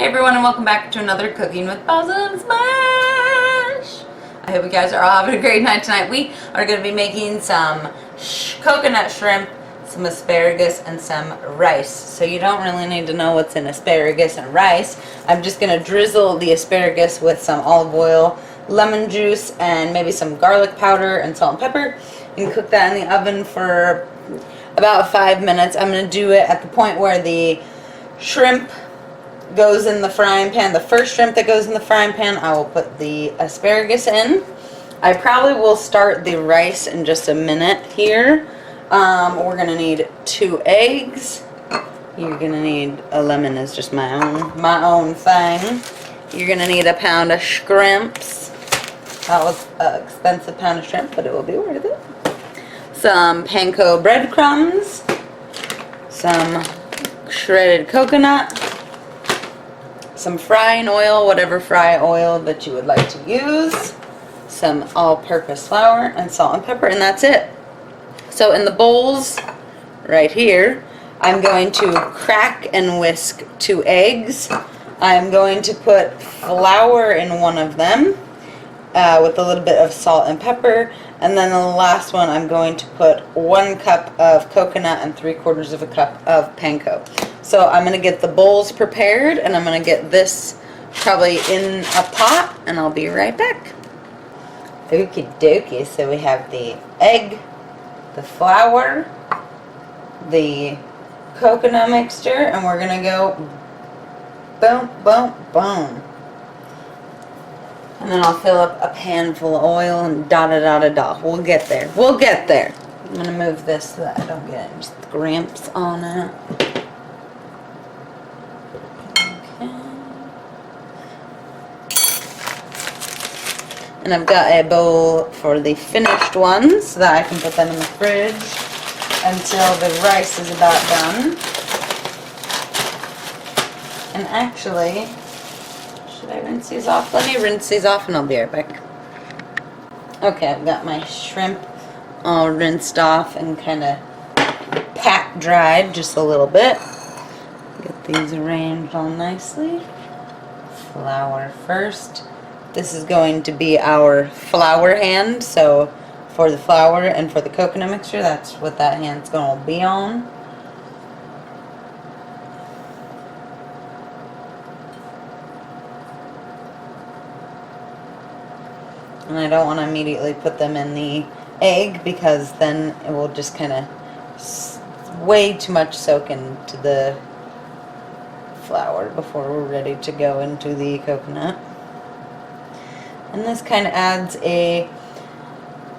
Hey everyone, and welcome back to another Cooking with Balls and Smash! I hope you guys are all having a great night tonight. We are going to be making some coconut shrimp, some asparagus, and some rice. So you don't really need to know what's in asparagus and rice. I'm just going to drizzle the asparagus with some olive oil, lemon juice, and maybe some garlic powder and salt and pepper, and cook that in the oven for about 5 minutes. I'm going to do it at the point where the shrimp goes in the frying pan. The first shrimp that goes in the frying pan, I will put the asparagus in. I probably will start the rice in just a minute here. We're going to need 2 eggs. You're going to need a lemon is just my own thing. You're going to need a pound of shrimps. That was an expensive pound of shrimp, but it will be worth it. Some panko breadcrumbs, some shredded coconut, some frying oil, whatever fry oil that you would like to use, some all-purpose flour, and salt and pepper, and that's it. So in the bowls right here, I'm going to crack and whisk 2 eggs. I'm going to put flour in one of them with a little bit of salt and pepper, and then the last one I'm going to put 1 cup of coconut and 3/4 of a cup of panko. So I'm going to get the bowls prepared, and I'm going to get this probably in a pot, and I'll be right back. Okie dokie, so we have the egg, the flour, the coconut mixture, and we're going to go boom, boom, boom. And then I'll fill up a pan full of oil and da-da-da-da-da. We'll get there. We'll get there. I'm going to move this so that I don't get any scrimps on it. And I've got a bowl for the finished ones so that I can put them in the fridge until the rice is about done. And actually, should I rinse these off? Let me rinse these off and I'll be right back. Okay, I've got my shrimp all rinsed off and kind of pat dried just a little bit. Get these arranged all nicely. Flour first. This is going to be our flour hand, so for the flour and for the coconut mixture, that's what that hand's going to be on. And I don't want to immediately put them in the egg because then it will just kind of way too much soak into the flour before we're ready to go into the coconut. And this kind of adds a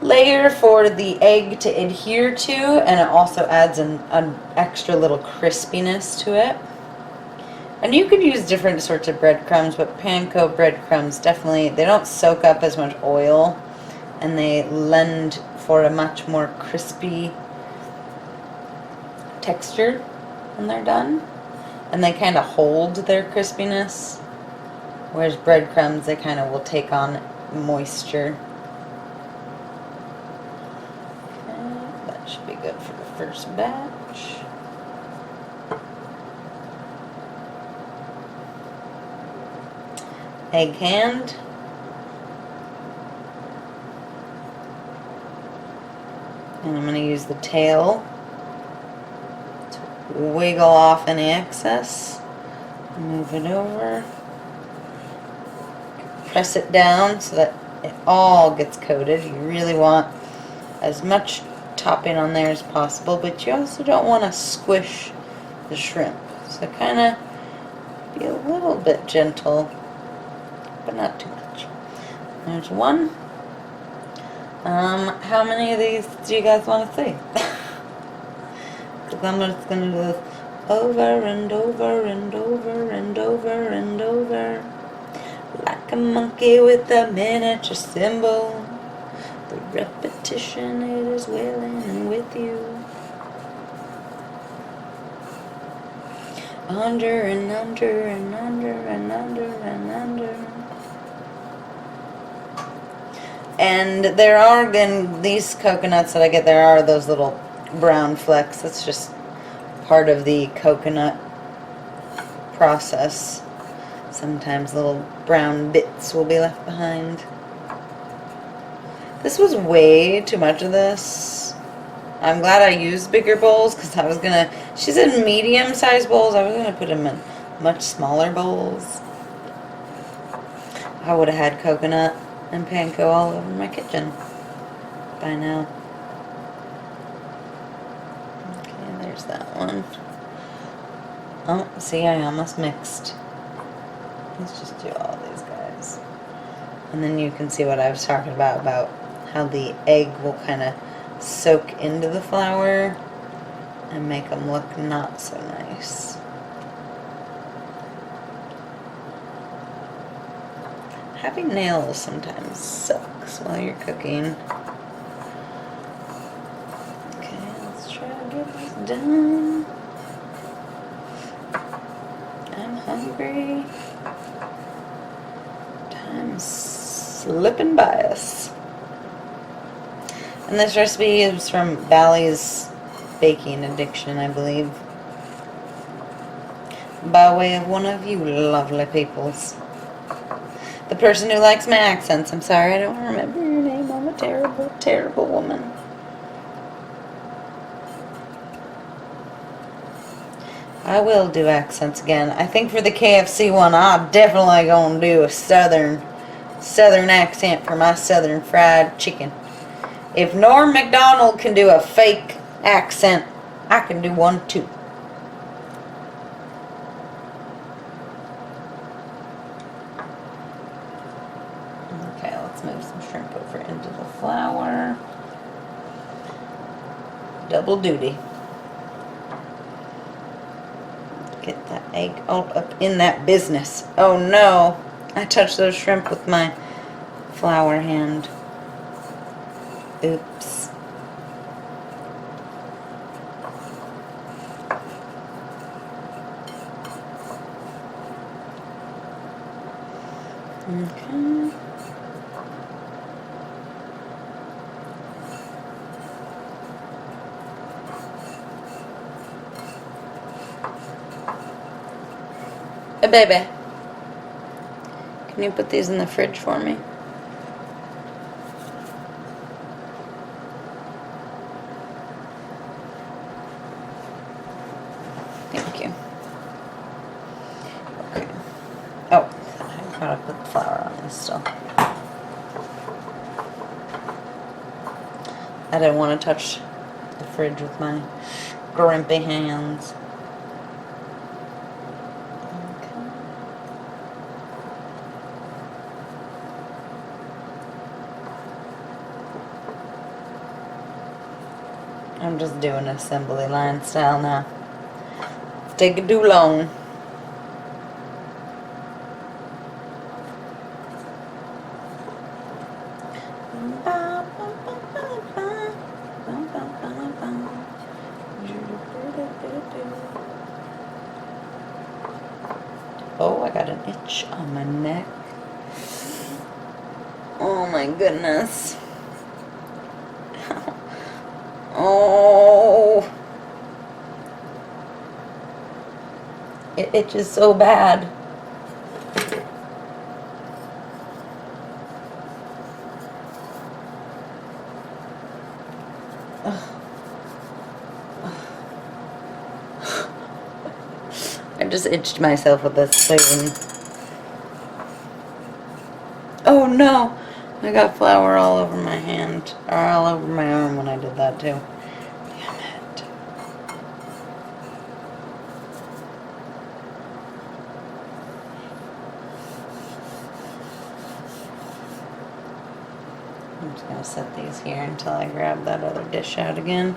layer for the egg to adhere to, and it also adds an extra little crispiness to it. And you could use different sorts of breadcrumbs, but panko breadcrumbs definitely, they don't soak up as much oil, and they lend for a much more crispy texture when they're done. And they kind of hold their crispiness. Whereas breadcrumbs, they kind of will take on moisture. Okay, that should be good for the first batch. Egg hand. And I'm going to use the tail to wiggle off any excess. Move it over. Press it down so that it all gets coated. You really want as much topping on there as possible, but you also don't want to squish the shrimp. So kind of be a little bit gentle, but not too much. There's one. How many of these do you guys want to see? Because I'm just going to do this over and over and over and over and over. Like a monkey with a miniature cymbal. The repetition, it is willing and with you. Under and under and under and under and under. And there are, in these coconuts that I get, there are those little brown flecks. That's just part of the coconut process. Sometimes little brown bits will be left behind. This was way too much of this. I'm glad I used bigger bowls because I was gonna, she said medium-sized bowls. I was gonna put them in much smaller bowls. I would have had coconut and panko all over my kitchen by now. Okay, there's that one. Oh, see, I almost mixed. Let's just do all these guys. And then you can see what I was talking about how the egg will kind of soak into the flour and make them look not so nice. Having nails sometimes sucks while you're cooking. Okay, let's try to get this done. I'm hungry. Time's slipping by us. And this recipe is from Bally's Baking Addiction, I believe. By way of one of you lovely peoples. The person who likes my accents. I'm sorry, I don't remember your name. I'm a terrible, terrible woman. I will do accents again. I think for the KFC one, I'm definitely gonna do a southern accent for my southern fried chicken. If Norm Macdonald can do a fake accent, I can do one too. Okay, let's move some shrimp over into the flour. Double duty. Get that egg all up in that business. Oh no, I touched those shrimp with my flour hand. Oops. Okay. Hey, baby. Can you put these in the fridge for me? Thank you. Okay. Oh, I gotta put the flour on this still. I didn't want to touch the fridge with my grumpy hands. I'm just doing assembly line style now. It's taking too long. Oh, I got an itch on my neck. Oh my goodness. Oh, it itches so bad. I just itched myself with this spoon. Oh no! I got flour all over my hand, or all over my arm when I did that too. Damn it. I'm just gonna set these here until I grab that other dish out again.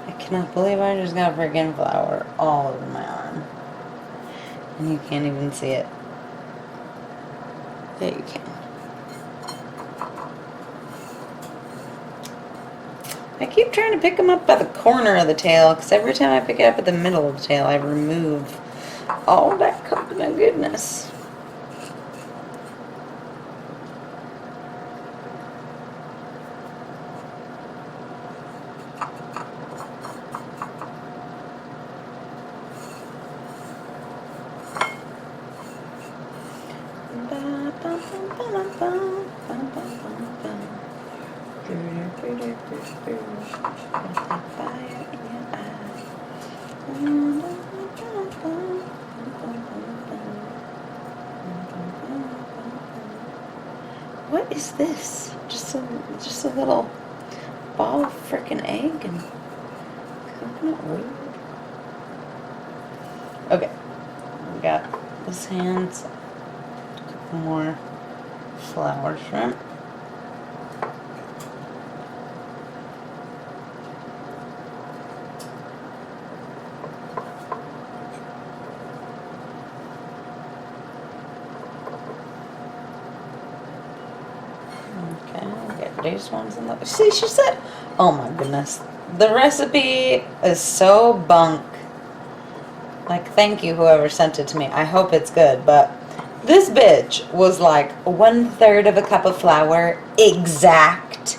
I cannot believe I just got freaking flour all over my arm. And you can't even see it. Yeah, you can. I keep trying to pick them up by the corner of the tail, because every time I pick it up at the middle of the tail, I remove all that coconut goodness. What is this? Just a little ball of frickin' egg and coconut wood. Okay, we got this hand's a couple more flour shrimp. Okay, we got these ones in the. See, she said, oh my goodness, the recipe is so bunk. Like, thank you, whoever sent it to me. I hope it's good, but this bitch was like 1/3 of a cup of flour, exact,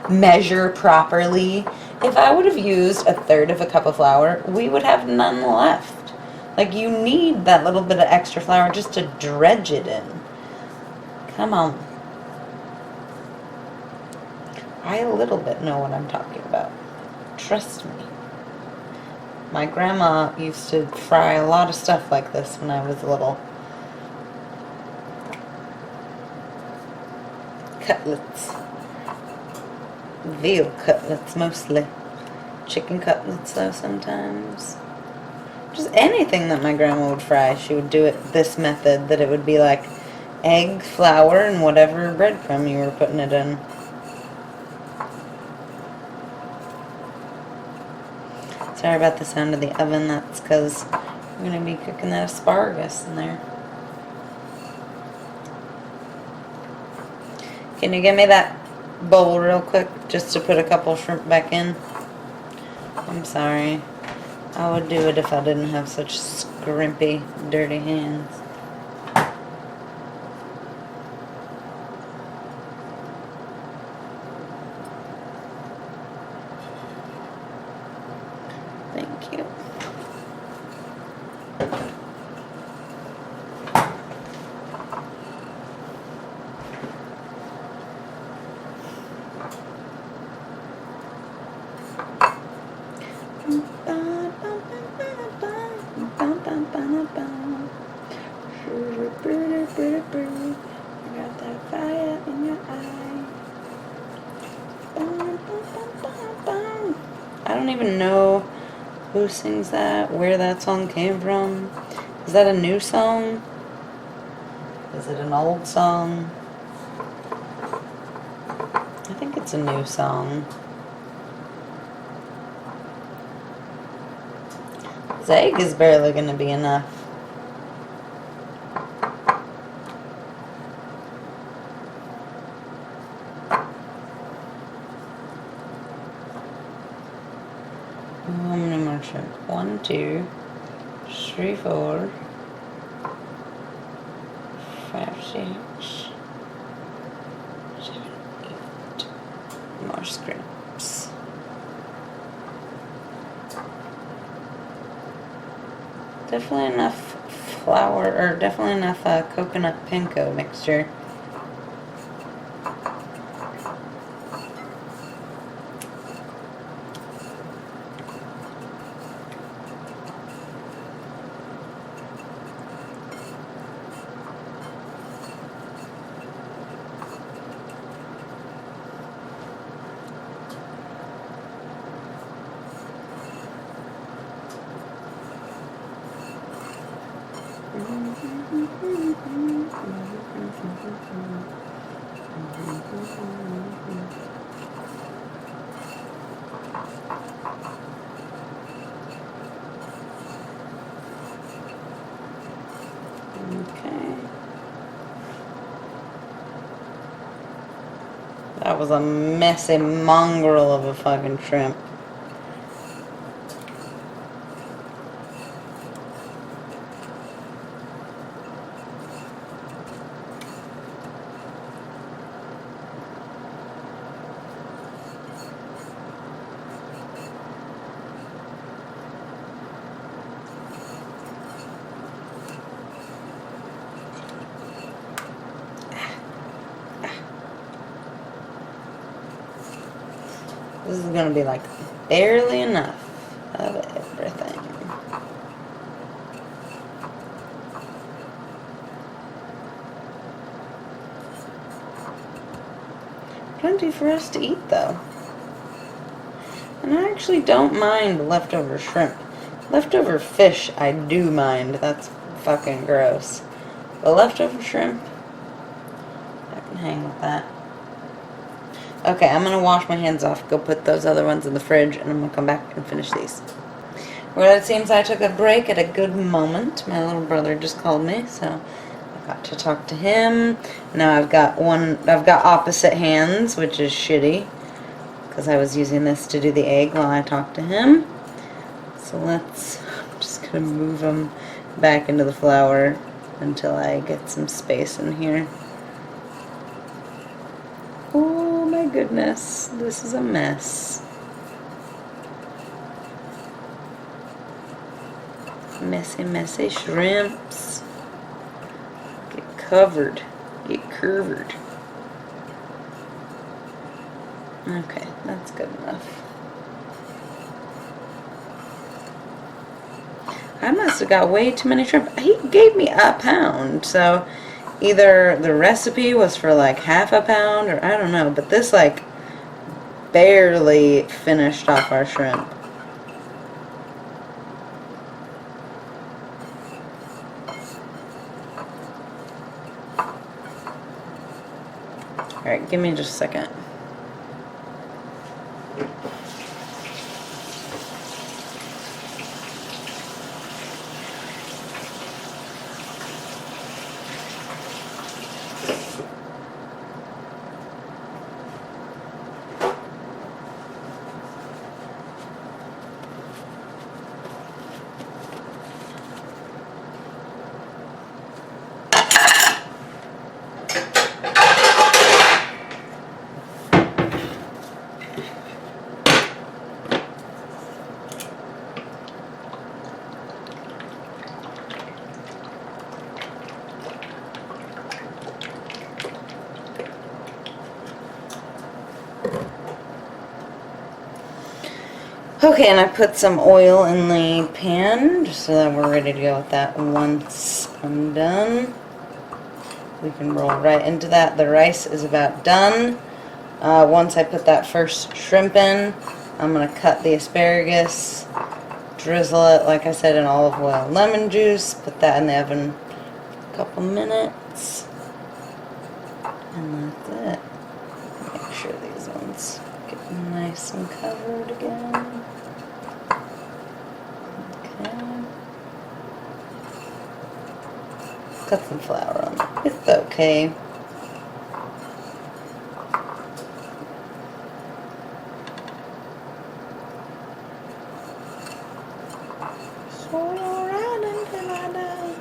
measure properly. If I would have used 1/3 of a cup of flour, we would have none left. Like, you need that little bit of extra flour just to dredge it in. Come on. I a little bit know what I'm talking about. Trust me. My grandma used to fry a lot of stuff like this when I was little. Cutlets. Veal cutlets mostly. Chicken cutlets though sometimes. Just anything that my grandma would fry, she would do it this method, that it would be like egg, flour, and whatever breadcrumb you were putting it in. Sorry about the sound of the oven, that's because I'm going to be cooking that asparagus in there. Can you give me that bowl real quick, just to put a couple shrimp back in? I'm sorry. I would do it if I didn't have such scrimpy, dirty hands. Thank you. Got that fire in your eye. I don't even know who sings that, where that song came from. Is that a new song? Is it an old song? I think it's a new song. This egg is barely going to be enough. How many more shrimp? 1, 2, 3, 4, 5, 6, 7, 8 more scrimps. Definitely enough flour, or definitely enough coconut panko mixture. was a messy mongrel of a fucking shrimp. This is gonna be like barely enough of everything. Plenty for us to eat though. And I actually don't mind leftover shrimp. Leftover fish I do mind. That's fucking gross. But leftover shrimp, I can hang with that. Okay, I'm going to wash my hands off, go put those other ones in the fridge, and I'm going to come back and finish these. Well, it seems I took a break at a good moment. My little brother just called me, so I got to talk to him. Now I've got opposite hands, which is shitty, because I was using this to do the egg while I talked to him. So I'm just going to move them back into the flour until I get some space in here. Oh my goodness, this is a mess. Messy, messy shrimps. Get covered. Get curved. Okay, that's good enough. I must have got way too many shrimp. He gave me a pound, so either the recipe was for like half a pound, or I don't know, but this like barely finished off our shrimp. Alright, give me just a second. Okay, and I put some oil in the pan just so that we're ready to go with that once I'm done. We can roll right into that. The rice is about done. Once I put that first shrimp in, I'm going to cut the asparagus, drizzle it, like I said, in olive oil and lemon juice, put that in the oven a couple minutes, and that's it. Make sure these ones get nice and covered again. Got some flour on it. It's okay. So right until I die.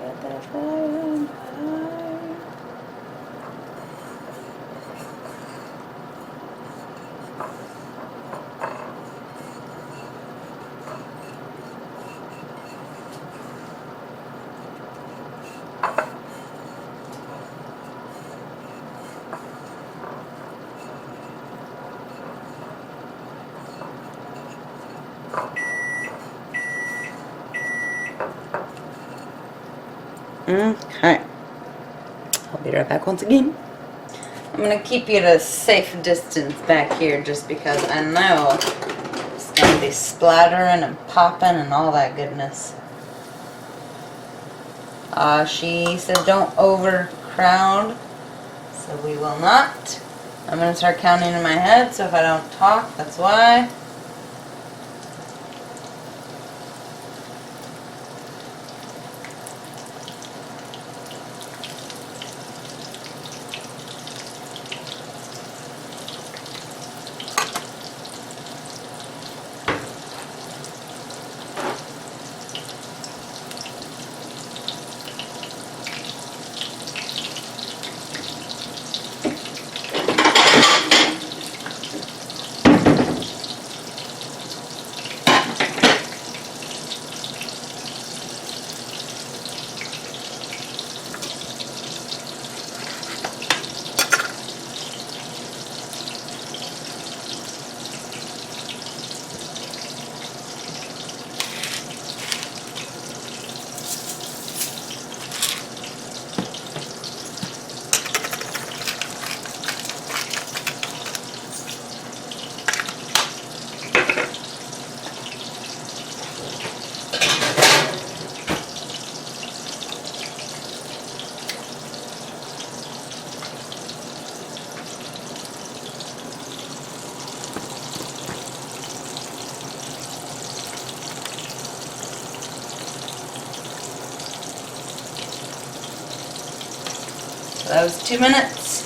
Get that fire on high. Okay. I'll be right back once again. I'm going to keep you at a safe distance back here just because I know it's going to be splattering and popping and all that goodness. She said don't overcrowd, so we will not. I'm going to start counting in my head, so if I don't talk, that's why. So that was 2 minutes.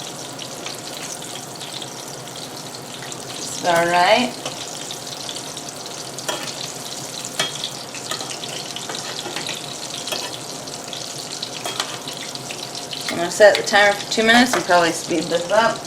It's alright. I'm going to set the timer for 2 minutes and probably speed this up.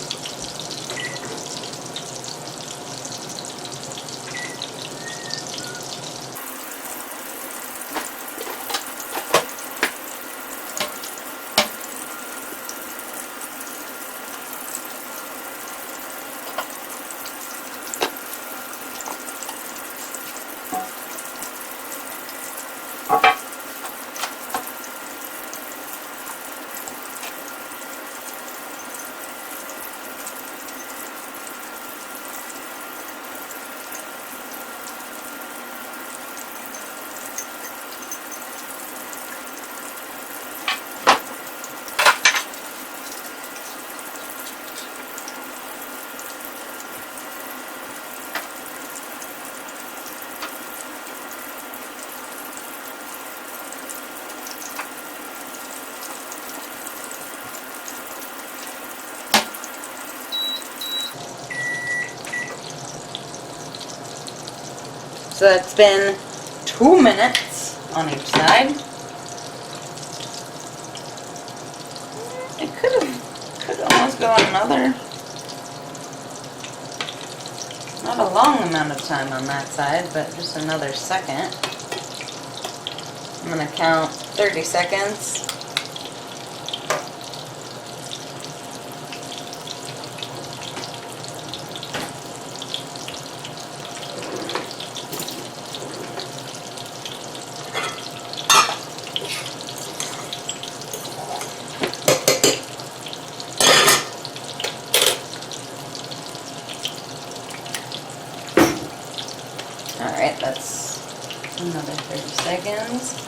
So that's been 2 minutes on each side. It could almost go another, not a long amount of time on that side, but just another second. I'm going to count 30 seconds. Alright, that's another 30 seconds.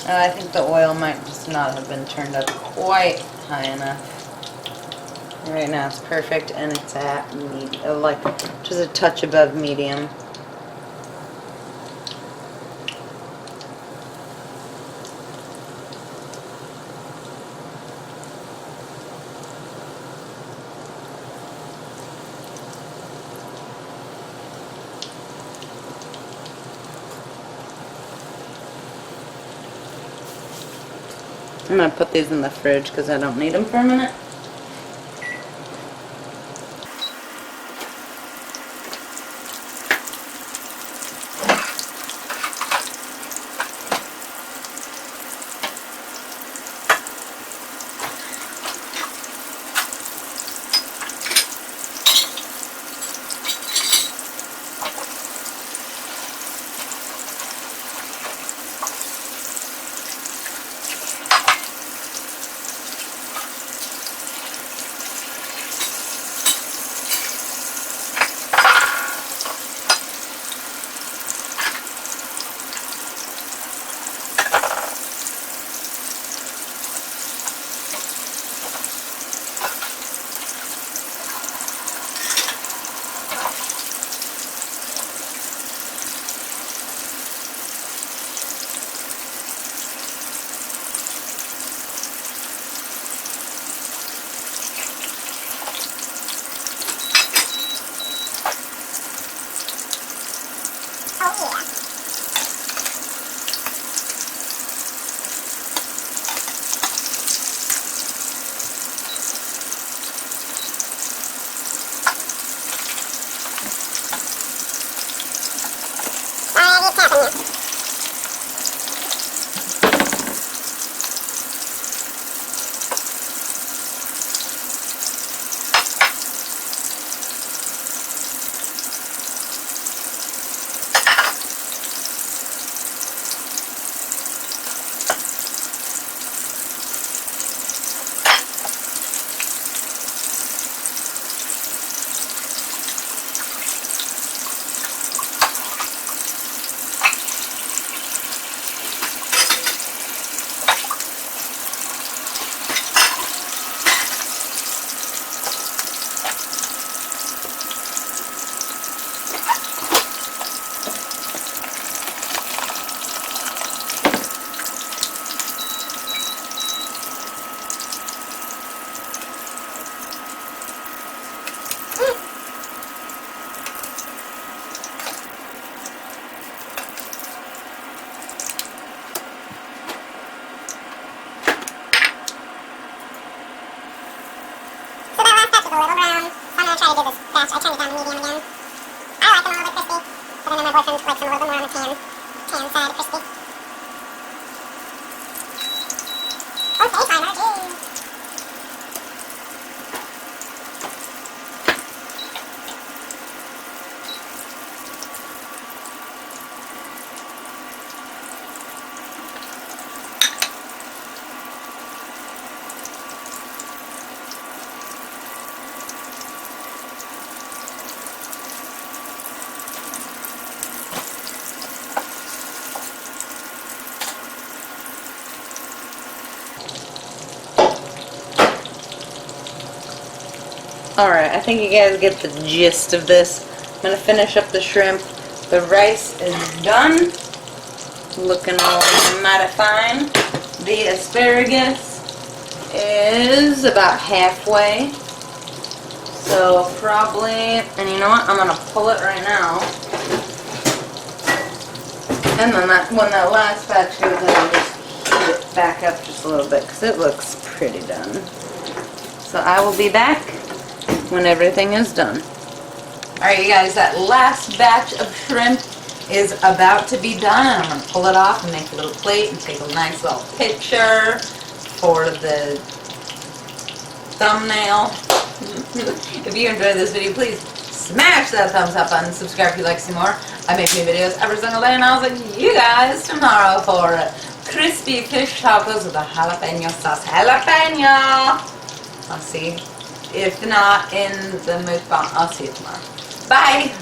I think the oil might just not have been turned up quite high enough. Right now it's perfect, and it's at like just a touch above medium. I'm going to put these in the fridge because I don't need them for a minute. try to do this batch. I turned it down to medium again. I like them a little bit crispy, but I know my boyfriend likes them a little bit more on the tan side of crispy. Okay, timer, geez. Alright, I think you guys get the gist of this. I'm going to finish up the shrimp. The rice is done. Looking all mighty fine. The asparagus is about halfway. So probably, and you know what, I'm going to pull it right now. And then when that last batch goes in, I'll just heat it back up just a little bit because it looks pretty done. So I will be back when everything is done. Alright you guys, that last batch of shrimp is about to be done, and I'm going to pull it off and make a little plate and take a nice little picture for the thumbnail. If you enjoyed this video, please smash that thumbs up button, subscribe if you'd like to see more. I make new videos every single day, and I'll see you guys tomorrow for crispy fish tacos with a jalapeno sauce. Jalapeno! I'll see. If not in the mukbang, I'll see you tomorrow. Bye!